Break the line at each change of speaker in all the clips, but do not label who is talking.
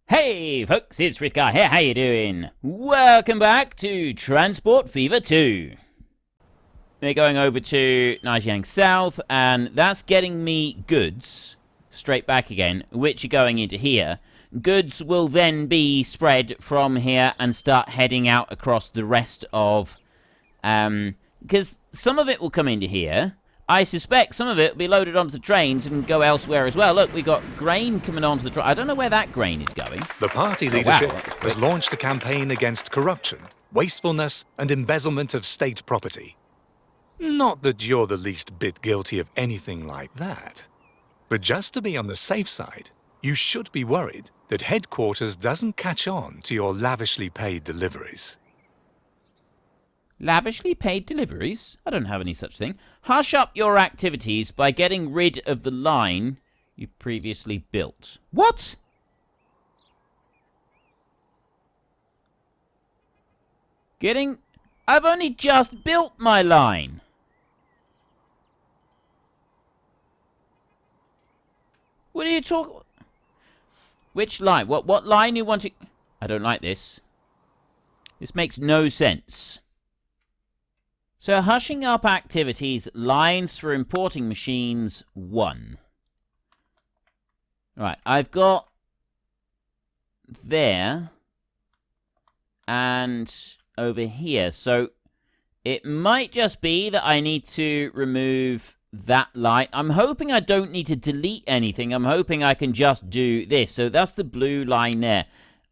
Hey folks, it's Frithgar here, how you doing? Welcome back to Transport Fever 2. We're going over to Nanjiang South, and that's getting me goods straight back again, which are going into here. Goods will then be spread from here and start heading out across the rest of... because some of it will come into here. I suspect some of it will be loaded onto the trains and go elsewhere as well. Look, we got grain coming onto the train. I don't know where that grain is going.
The party leadership has launched a campaign against corruption, wastefulness, and embezzlement of state property. Not that you're the least bit guilty of anything like that. But just to be on the safe side, you should be worried that headquarters doesn't catch on to your lavishly paid deliveries.
Lavishly paid deliveries? I don't have any such thing. Hush up your activities by getting rid of the line you previously built. What? I've only just built my line. What are you talking... Which line? What line you want to... I don't like this. This makes no sense. So, hushing up activities, lines for importing machines, 1. Right, I've got there and over here. So, it might just be that I need to remove that line. I'm hoping I don't need to delete anything. I'm hoping I can just do this. So, that's the blue line there.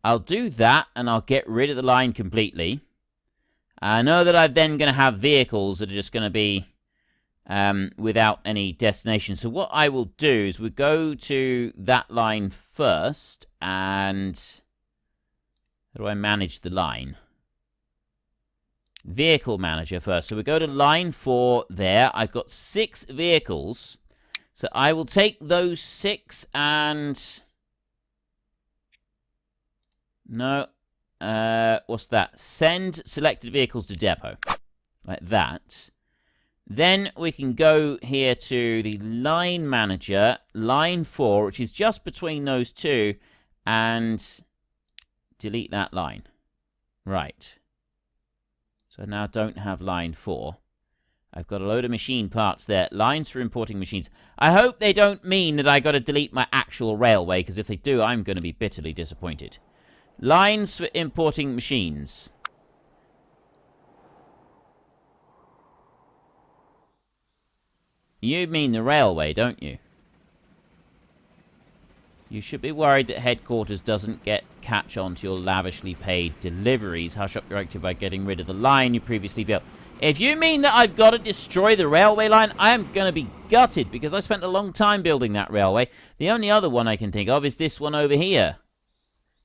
I'll do that and I'll get rid of the line completely. I know that I'm then going to have vehicles that are just going to be without any destination. So what I will do is we'll go to that line first. And how do I manage the line? Vehicle manager first. So we go to line 4 there. I've got 6 vehicles. So I will take those 6 and... No. What's that? Send selected vehicles to depot. Like that. Then we can go here to the line manager, line 4, which is just between those two, and delete that line. Right. So now I don't have line 4. I've got a load of machine parts there. Lines for importing machines. I hope they don't mean that I got to delete my actual railway, because if they do, I'm going to be bitterly disappointed. Lines for importing machines. You mean the railway, don't you? You should be worried that headquarters doesn't catch on to your lavishly paid deliveries. Hush up your activity by getting rid of the line you previously built. If you mean that I've got to destroy the railway line, I am going to be gutted, because I spent a long time building that railway. The only other one I can think of is this one over here.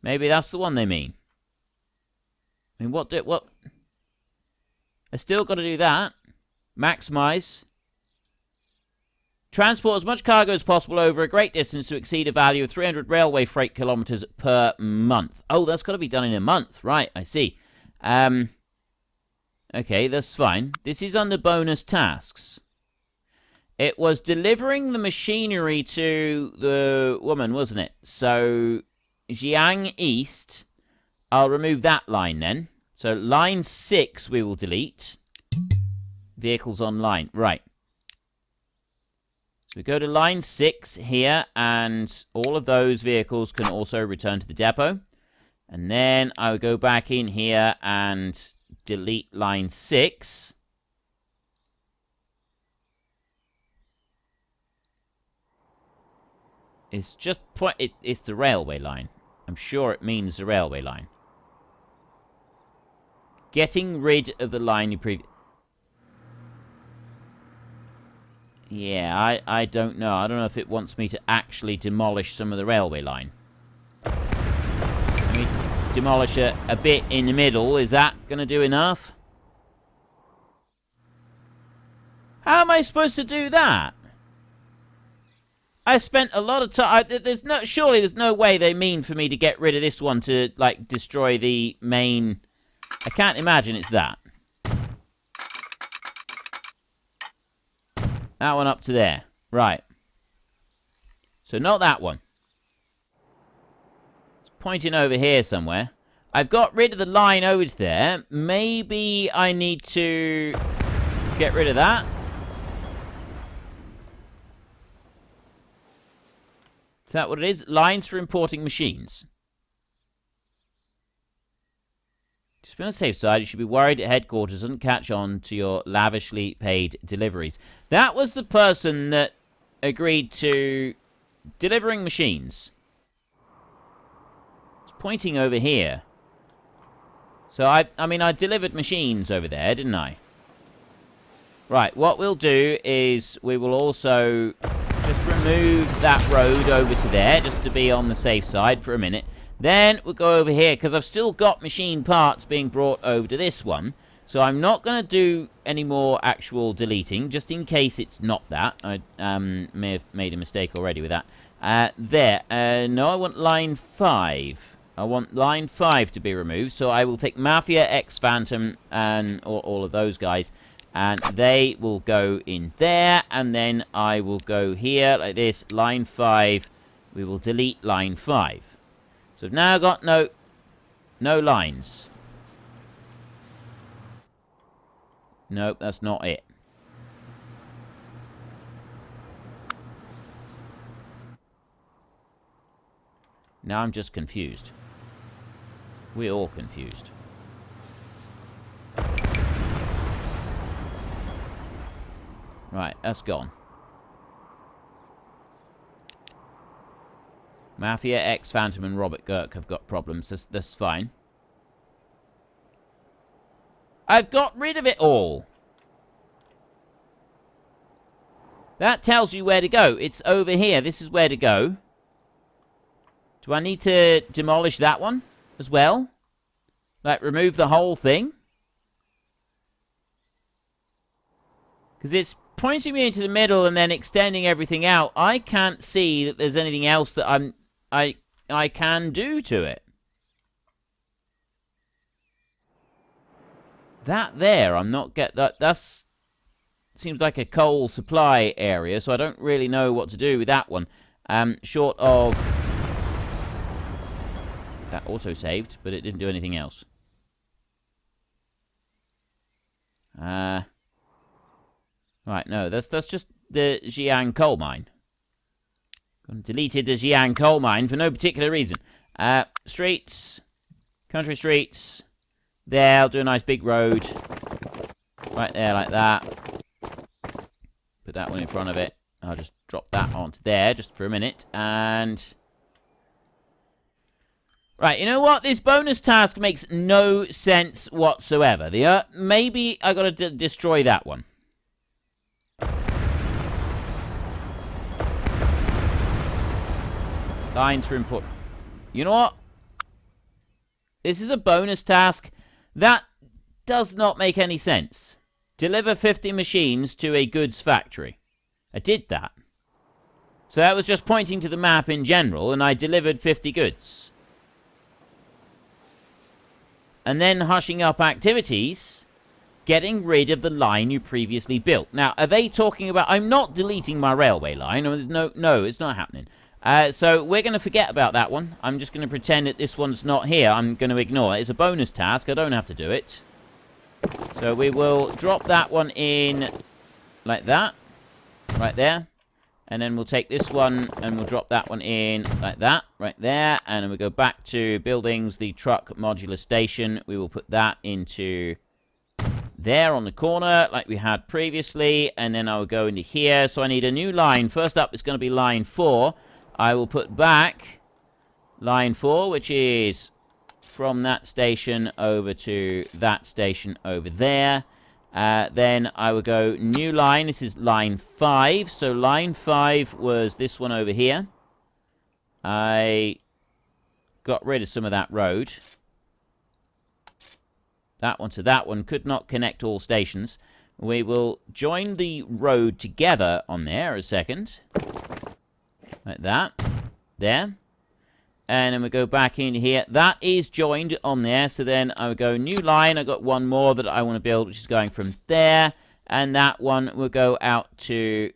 Maybe that's the one they mean. I mean, what? I still got to do that. Maximize. Transport as much cargo as possible over a great distance to exceed a value of 300 railway freight kilometers per month. Oh, that's got to be done in a month. Right, I see. Okay, that's fine. This is under bonus tasks. It was delivering the machinery to the woman, wasn't it? So... Jiang East, I'll remove that line then. So line 6 we will delete. Vehicles online. Right. So we go to line 6 here, and all of those vehicles can also return to the depot. And then I will go back in here and delete line 6. It's just it's the railway line. I'm sure it means the railway line. Getting rid of the line you Yeah, I don't know. I don't know if it wants me to actually demolish some of the railway line. Let me demolish a bit in the middle. Is that going to do enough? How am I supposed to do that? I spent a lot of time... Surely there's no way they mean for me to get rid of this one to, like, destroy the main... I can't imagine it's that. That one up to there. Right. So not that one. Let's pointing over here somewhere. I've got rid of the line over there. Maybe I need to get rid of that. Is that what it is? Lines for importing machines. Just be on the safe side. You should be worried at headquarters doesn't catch on to your lavishly paid deliveries. That was the person that agreed to delivering machines. It's pointing over here. So, I mean, I delivered machines over there, didn't I? Right, what we'll do is we will also just remove that road over to there, just to be on the safe side for a minute. Then we'll go over here, because I've still got machine parts being brought over to this one. So I'm not going to do any more actual deleting, just in case it's not that. I may have made a mistake already with that. No, I want line 5. I want line 5 to be removed. So I will take Mafia, X Phantom, and all of those guys. And they will go in there. And then I will go here like this. Line 5. We will delete line 5. So I've now got no lines. Nope, that's not it. Now I'm just confused. We're all confused. Right, that's gone. Mafia, X Phantom, and Robert Girk have got problems. That's fine. I've got rid of it all. That tells you where to go. It's over here. This is where to go. Do I need to demolish that one as well? Like, remove the whole thing? Because it's pointing me into the middle and then extending everything out. I can't see that there's anything else that I can do to it. That there, I'm not get that. That's seems like a coal supply area, so I don't really know what to do with that one. Short of that auto saved, but it didn't do anything else. Right, no, that's just the Xi'an coal mine. Deleted the Xi'an coal mine for no particular reason. Streets, country streets. There, I'll do a nice big road. Right there, like that. Put that one in front of it. I'll just drop that onto there just for a minute. And right, you know what? This bonus task makes no sense whatsoever. Maybe I gotta destroy that one. Lines for input. You know what? This is a bonus task. That does not make any sense. Deliver 50 machines to a goods factory. I did that. So that was just pointing to the map in general, and I delivered 50 goods. And then hushing up activities, getting rid of the line you previously built. Now, are they talking about... I'm not deleting my railway line. No, it's not happening. So we're going to forget about that one. I'm just going to pretend that this one's not here. I'm going to ignore it. It's a bonus task. I don't have to do it. So we will drop that one in like that. Right there. And then we'll take this one and we'll drop that one in like that. Right there. And then we go back to buildings, the truck modular station. We will put that into there on the corner like we had previously. And then I'll go into here. So I need a new line. First up, it's going to be line 4. I will put back line 4, which is from that station over to that station over there. Then I will go new line. This is line 5. So line 5 was this one over here. I got rid of some of that road. That one to that one could not connect all stations. We will join the road together on there a second. Like that. There. And then we go back in here. That is joined on there. So then I will go new line. I've got one more that I want to build, which is going from there. And that one will go out to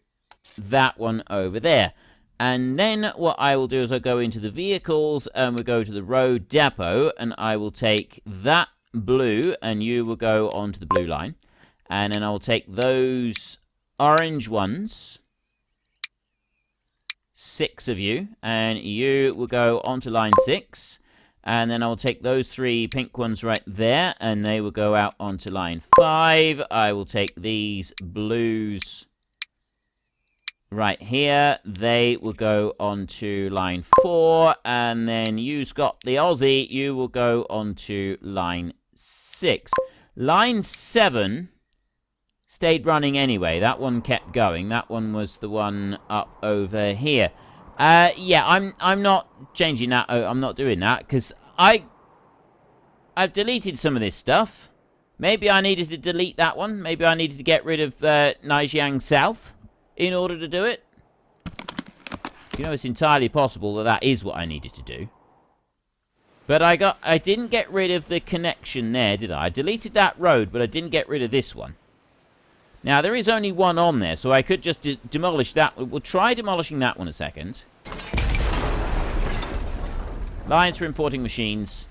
that one over there. And then what I will do is I'll go into the vehicles and we'll go to the road depot, and I will take that blue and you will go onto the blue line. And then I will take those orange ones, 6 of you, and you will go onto line 6. And then I'll take those 3 pink ones right there, and they will go out onto line 5. I will take these blues right here. They will go onto line 4. And then you, Scott the Aussie, you will go onto line 6. Line 7 stayed running anyway. That one kept going. That one was the one up over here. Yeah, I'm not changing that. I'm not doing that because I've deleted some of this stuff. Maybe I needed to delete that one. Maybe I needed to get rid of Naijiang South in order to do it. You know, it's entirely possible that that is what I needed to do. But I didn't get rid of the connection there, did I? I deleted that road, but I didn't get rid of this one. Now, there is only one on there, so I could just demolish that. We'll try demolishing that one a second. Lines for importing machines.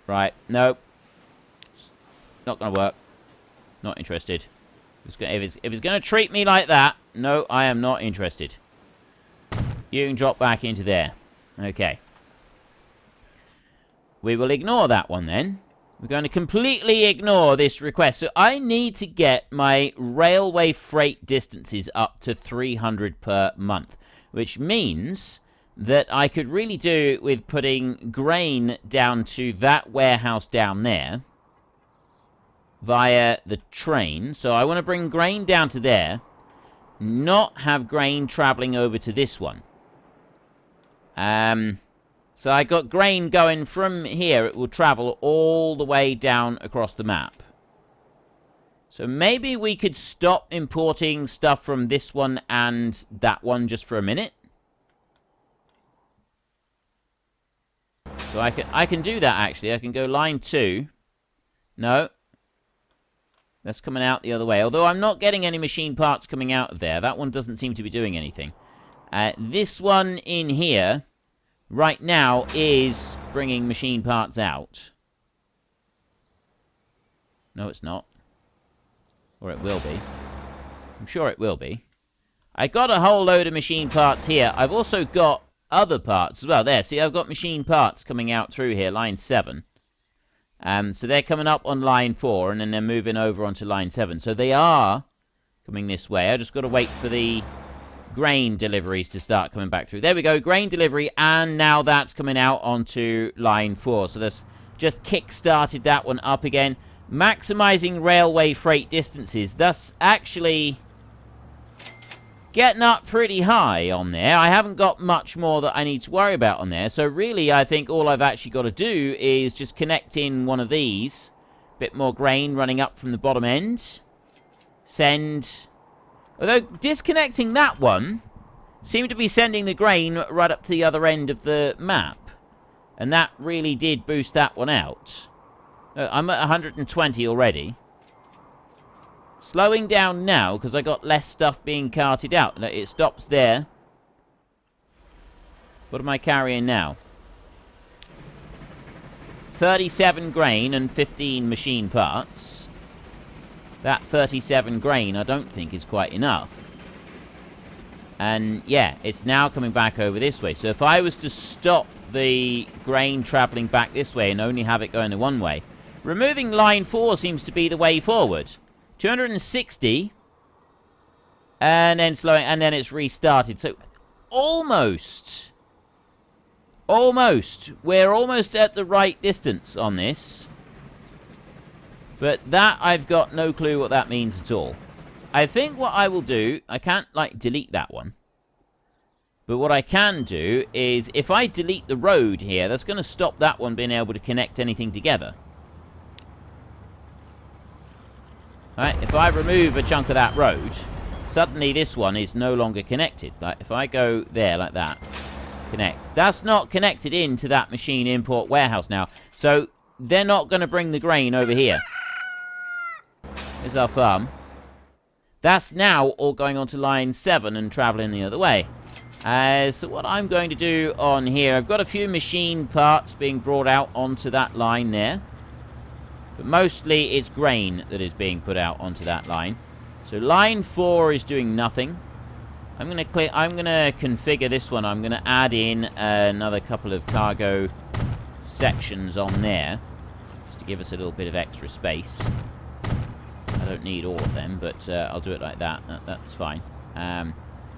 Right, no. Not going to work. Not interested. If it's going to treat me like that, no, I am not interested. You can drop back into there. Okay. We will ignore that one then. We're going to completely ignore this request. So I need to get my railway freight distances up to 300 per month, which means that I could really do with putting grain down to that warehouse down there via the train. So I want to bring grain down to there, not have grain traveling over to this one. So I got grain going from here. It will travel all the way down across the map. So maybe we could stop importing stuff from this one and that one just for a minute. So I can do that actually. I can go line 2. No. That's coming out the other way. Although I'm not getting any machine parts coming out of there. That one doesn't seem to be doing anything. This one in here right now is bringing machine parts out. No, it's not. Or it will be. I'm sure it will be. I got a whole load of machine parts here. I've also got other parts as well. There, see, I've got machine parts coming out through here, line 7. So they're coming up on line 4, and then they're moving over onto line 7. So they are coming this way. I just got to wait for the grain deliveries to start coming back through. There we go, grain delivery, and now that's coming out onto line 4. So that's just kick-started that one up again. Maximizing railway freight distances. That's actually getting up pretty high on there. I haven't got much more that I need to worry about on there. So really, I think all I've actually got to do is just connect in one of these. Bit more grain running up from the bottom end. Send. Although disconnecting that one seemed to be sending the grain right up to the other end of the map. And that really did boost that one out. I'm at 120 already. Slowing down now because I got less stuff being carted out. It stops there. What am I carrying now? 37 grain and 15 machine parts. That 37 grain I don't think is quite enough. And yeah, it's now coming back over this way. So if I was to stop the grain traveling back this way and only have it going the one way, removing line 4 seems to be the way forward. 260. And then slowing, and then it's restarted. So almost. We're almost at the right distance on this. But that, I've got no clue what that means at all. I think what I will do, I can't, like, delete that one. But what I can do is, if I delete the road here, that's going to stop that one being able to connect anything together. Right, if I remove a chunk of that road, suddenly this one is no longer connected. Like, if I go there like that, connect. That's not connected into that machine import warehouse now. So, they're not going to bring the grain over here. Here's our farm. That's now all going on to line 7 and traveling the other way. So what I'm going to do on here, I've got a few machine parts being brought out onto that line there. But mostly it's grain that is being put out onto that line. So line 4 is doing nothing. I'm going to configure this one. I'm going to add in another couple of cargo sections on there, just to give us a little bit of extra space. I don't need all of them, but I'll do it like that. That's fine.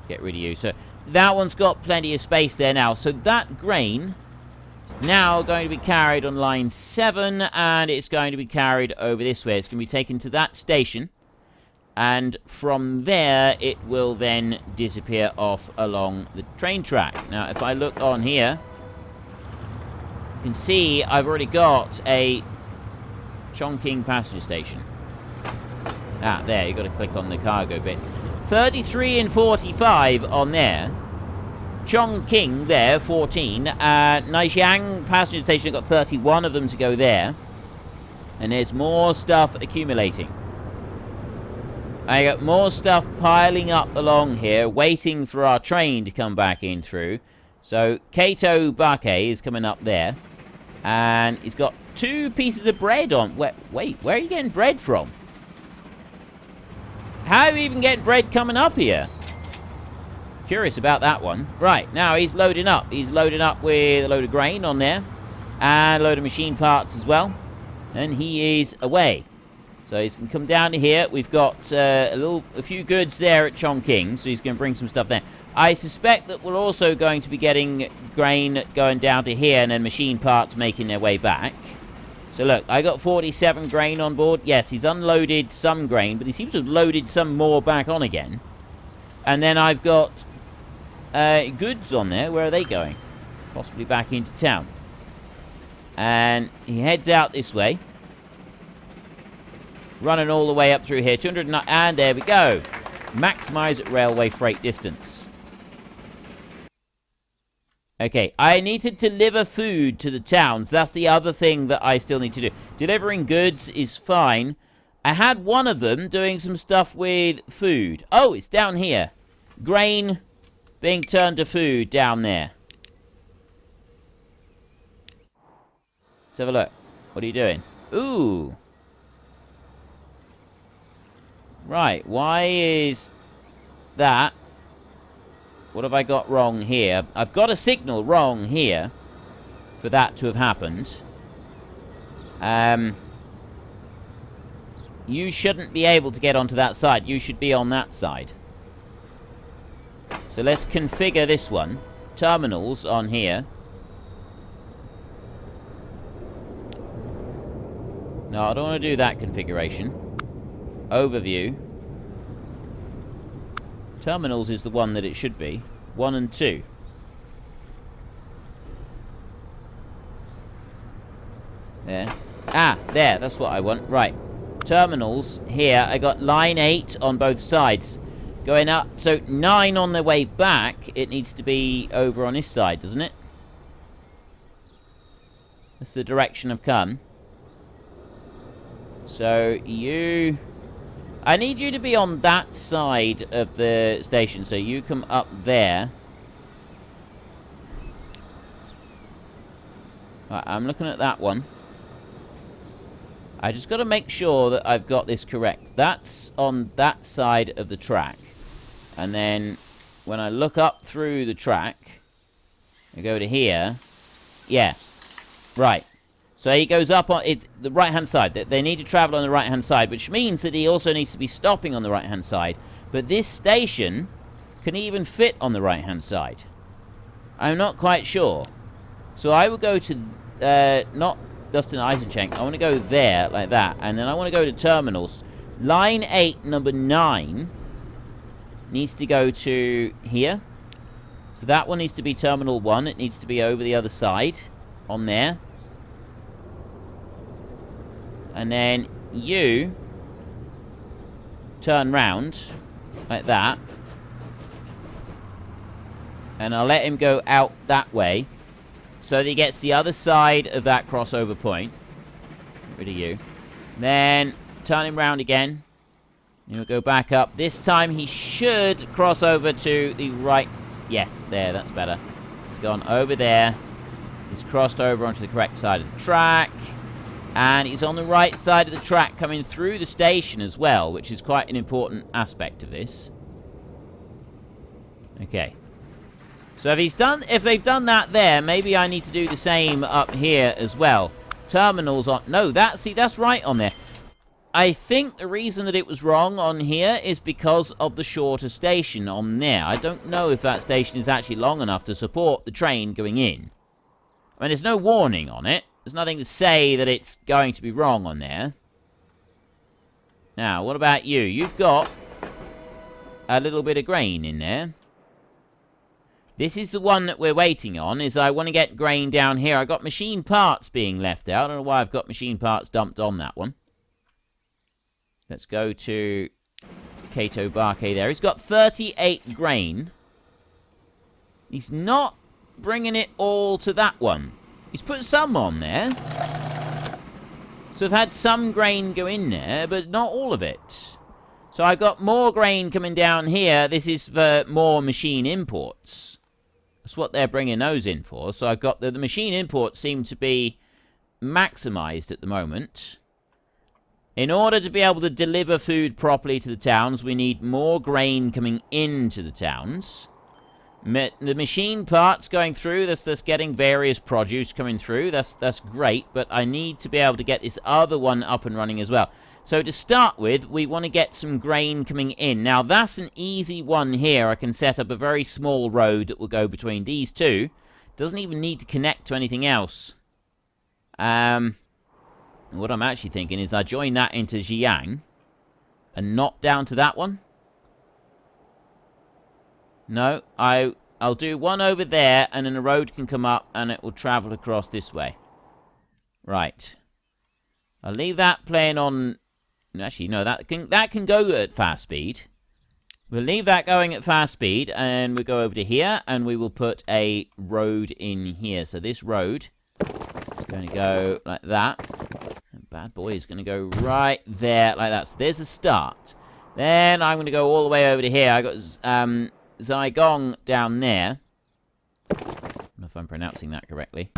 Get rid of you. So that one's got plenty of space there now. So that grain is now going to be carried on line 7, and it's going to be carried over this way. It's going to be taken to that station, and from there it will then disappear off along the train track. Now, if I look on here, you can see I've already got a Chongqing passenger station. Ah, there, you've got to click on the cargo bit. 33 and 45 on there. Chongqing there, 14. Naixiang passenger station got 31 of them to go there. And there's more stuff accumulating. I got more stuff piling up along here, waiting for our train to come back in through. So, Kato Bake is coming up there. And he's got 2 pieces of bread on. Wait, where are you getting bread from? How are you even getting bread coming up here? Curious about that one. Right, now he's loading up. He's loading up with a load of grain on there. And a load of machine parts as well. And he is away. So he's going to come down to here. We've got a few goods there at Chongqing. So he's going to bring some stuff there. I suspect that we're also going to be getting grain going down to here. And then machine parts making their way back. So look, I got 47 grain on board. Yes, he's unloaded some grain, but he seems to have loaded some more back on again. And then I've got goods on there. Where are they going? Possibly back into town. And he heads out this way. Running all the way up through here. 209, and there we go. Maximize railway freight distance. Okay, I need to deliver food to the towns. That's the other thing that I still need to do. Delivering goods is fine. I had one of them doing some stuff with food. Oh, it's down here. Grain being turned to food down there. Let's have a look. What are you doing? Ooh. Right, why is that? What have I got wrong here? I've got a signal wrong here for that to have happened. You shouldn't be able to get onto that side. You should be on that side. So let's configure this one. Terminals on here. No, I don't want to do that configuration. Overview. Terminals is the one that it should be. 1 and 2. There. Ah, there. That's what I want. Right. Terminals. Here. I got line 8 on both sides. Going up. So 9 on the way back. It needs to be over on this side, doesn't it? That's the direction I've come. So you... I need you to be on that side of the station, so you come up there. Right, I'm looking at that one. I just got to make sure that I've got this correct. That's on that side of the track. And then when I look up through the track, I go to here. Yeah, right. So he goes up on the right-hand side. They need to travel on the right-hand side, which means that he also needs to be stopping on the right-hand side. But this station can even fit on the right-hand side. I'm not quite sure. So I will go to, not Dustin Eisenchenk. I want to go there, like that. And then I want to go to terminals. Line 8, number 9, needs to go to here. So that one needs to be terminal 1. It needs to be over the other side, on there. And then you turn round like that. And I'll let him go out that way so that he gets the other side of that crossover point. Get rid of you. Then turn him round again. He'll go back up. This time he should cross over to the right. Yes, there, that's better. He's gone over there. He's crossed over onto the correct side of the track. And he's on the right side of the track coming through the station as well, which is quite an important aspect of this. Okay. So if they've done that there, maybe I need to do the same up here as well. Terminals on... No, that's right on there. I think the reason that it was wrong on here is because of the shorter station on there. I don't know if that station is actually long enough to support the train going in. I mean, there's no warning on it. There's nothing to say that it's going to be wrong on there. Now, what about you? You've got a little bit of grain in there. This is the one that we're waiting on, is I want to get grain down here. I got machine parts being left out. I don't know why I've got machine parts dumped on that one. Let's go to Kato Barke there. He's got 38 grain. He's not bringing it all to that one. He's put some on there. So I've had some grain go in there, but not all of it. So I've got more grain coming down here. This is for more machine imports. That's what they're bringing those in for. So I've got the machine imports seem to be maximized at the moment. In order to be able to deliver food properly to the towns, we need more grain coming into the towns. The machine parts going through, that's getting various produce coming through. That's great, but I need to be able to get this other one up and running as well. So to start with, we want to get some grain coming in. Now, that's an easy one here. I can set up a very small road that will go between these two. Doesn't even need to connect to anything else. What I'm actually thinking is I join that into Jiang and not down to that one. No, I'll do one over there, and then a road can come up, and it will travel across this way. Right. I'll leave that playing on... Actually, no, that can go at fast speed. We'll leave that going at fast speed, and we'll go over to here, and we will put a road in here. So this road is going to go like that. And bad boy is going to go right there, like that. So there's a start. Then I'm going to go all the way over to here. I got... Zygong down there. I don't know if I'm pronouncing that correctly.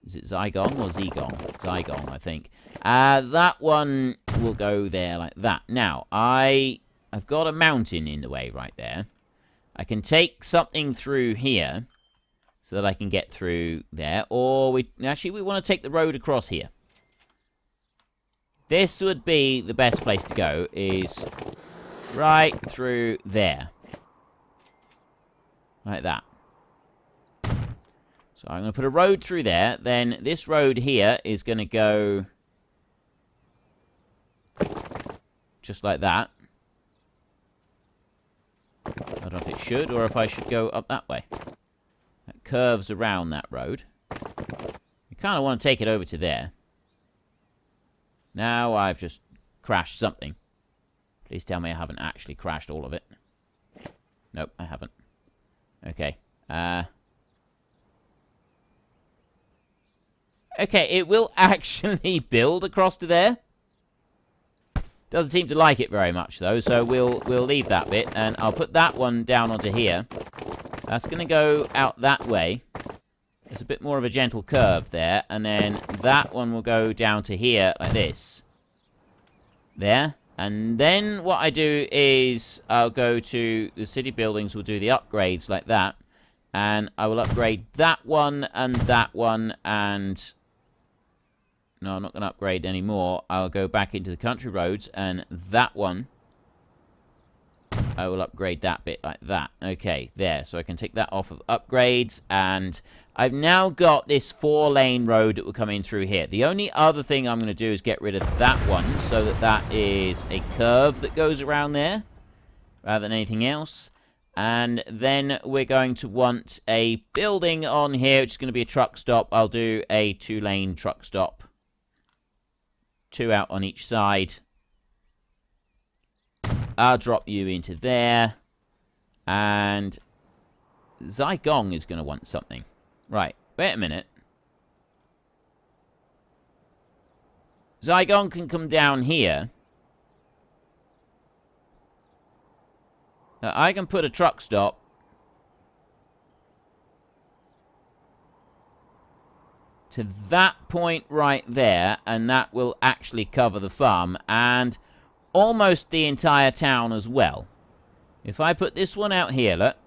Is it Zygong or Zigong? Zygong, I think. That one will go there like that. Now, I've got a mountain in the way right there. I can take something through here so that I can get through there. Or we want to take the road across here. This would be the best place to go, is right through there. Like that. So I'm going to put a road through there. Then this road here is going to go just like that. I don't know if it should or if I should go up that way. It curves around that road. You kind of want to take it over to there. Now I've just crashed something. Please tell me I haven't actually crashed all of it. Nope, I haven't. Okay. Okay, it will actually build across to there. Doesn't seem to like it very much, though, so we'll leave that bit, and I'll put that one down onto here. That's going to go out that way. There's a bit more of a gentle curve there, and then that one will go down to here, like this. There. And then what I do is I'll go to the city buildings, we'll do the upgrades like that. And I will upgrade that one, and... No, I'm not going to upgrade anymore. I'll go back into the country roads, and that one... I will upgrade that bit like that. Okay, there. So I can take that off of upgrades, and I've now got this 4-lane road that will come in through here. The only other thing I'm going to do is get rid of that one, so that that is a curve that goes around there, rather than anything else. And then we're going to want a building on here, which is going to be a truck stop. I'll do a 2-lane truck stop. 2 out on each side. I'll drop you into there. And Zygong is going to want something. Right, wait a minute. Zygong can come down here. I can put a truck stop to that point right there, and that will actually cover the farm and almost the entire town as well. If I put this one out here, look,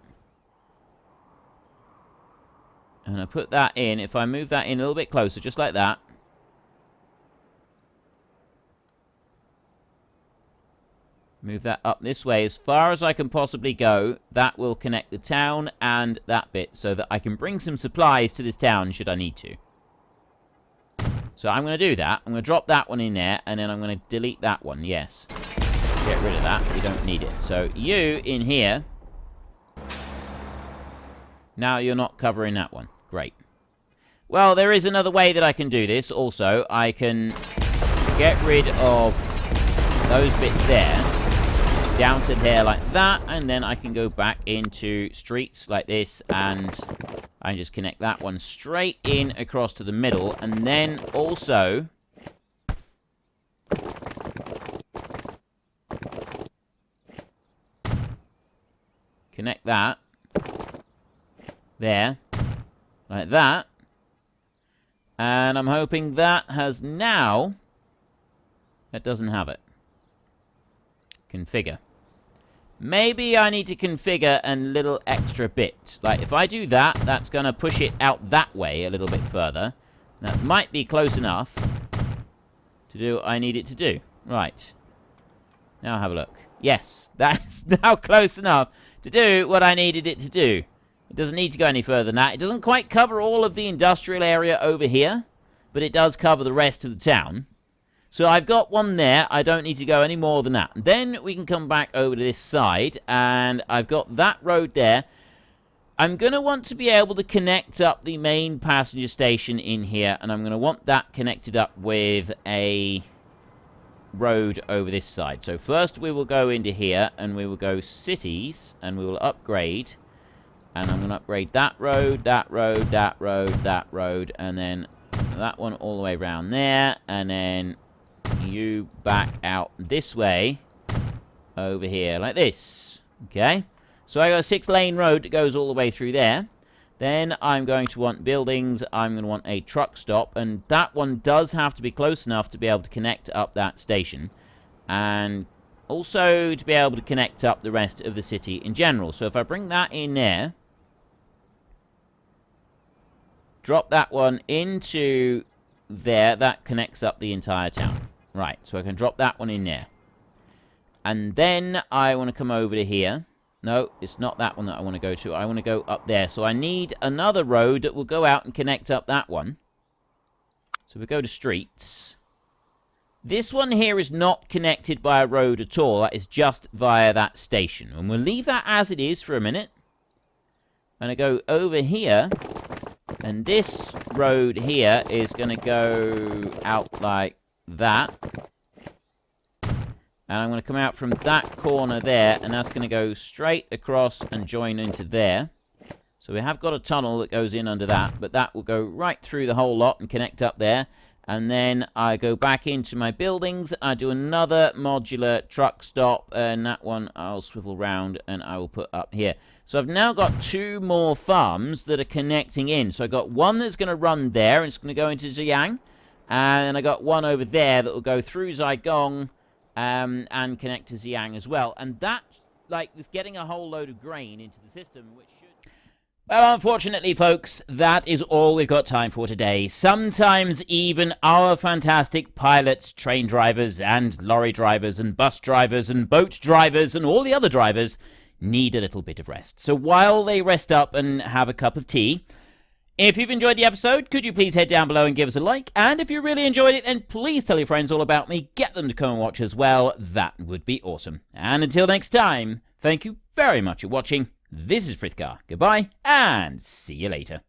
and I put that in, if I move that in a little bit closer, just like that, move that up this way as far as I can possibly go, that will connect the town and that bit so that I can bring some supplies to this town should I need to. So I'm going to do that. I'm going to drop that one in there, and then I'm going to delete that one. Yes. Get rid of that. We don't need it. So you in here. Now you're not covering that one. Great. Well, there is another way that I can do this also. I can get rid of those bits there, down to there like that, and then I can go back into streets like this, and I just connect that one straight in across to the middle, and then also connect that there like that, and I'm hoping that has now, that doesn't have it. Configure. Maybe I need to configure a little extra bit. Like, if I do that, that's going to push it out that way a little bit further. That might be close enough to do what I need it to do. Right. Now have a look. Yes, that's now close enough to do what I needed it to do. It doesn't need to go any further than that. It doesn't quite cover all of the industrial area over here, but it does cover the rest of the town. So I've got one there. I don't need to go any more than that. Then we can come back over to this side, and I've got that road there. I'm going to want to be able to connect up the main passenger station in here, and I'm going to want that connected up with a road over this side. So first we will go into here, and we will go cities, and we will upgrade. And I'm going to upgrade that road, that road, that road, that road, and then that one all the way around there, and then you back out this way over here like this. Okay, so I got a 6-lane road that goes all the way through there. Then I'm going to want buildings. I'm going to want a truck stop, and that one does have to be close enough to be able to connect up that station, and also to be able to connect up the rest of the city in general. So if I bring that in there, drop that one into there, that connects up the entire town. Right, so I can drop that one in there. And then I want to come over to here. No, it's not that one that I want to go to. I want to go up there. So I need another road that will go out and connect up that one. So we go to streets. This one here is not connected by a road at all. That is just via that station. And we'll leave that as it is for a minute. And I go over here. And this road here is going to go out like that. And I'm going to come out from that corner there, and that's going to go straight across and join into there. So we have got a tunnel that goes in under that, but that will go right through the whole lot and connect up there. And then I go back into my buildings, I do another modular truck stop, and that one I'll swivel round and I will put up here. So I've now got 2 more farms that are connecting in. So I've got one that's going to run there, and it's going to go into Ziyang. And I got one over there that will go through Zigong and connect to Ziyang as well. And that, like, is getting a whole load of grain into the system, which should... Well, unfortunately, folks, that is all we've got time for today. Sometimes even our fantastic pilots, train drivers, and lorry drivers, and bus drivers, and boat drivers, and all the other drivers need a little bit of rest. So while they rest up and have a cup of tea, if you've enjoyed the episode, could you please head down below and give us a like? And if you really enjoyed it, then please tell your friends all about me. Get them to come and watch as well. That would be awesome. And until next time, thank you very much for watching. This is Frithgar. Goodbye, and see you later.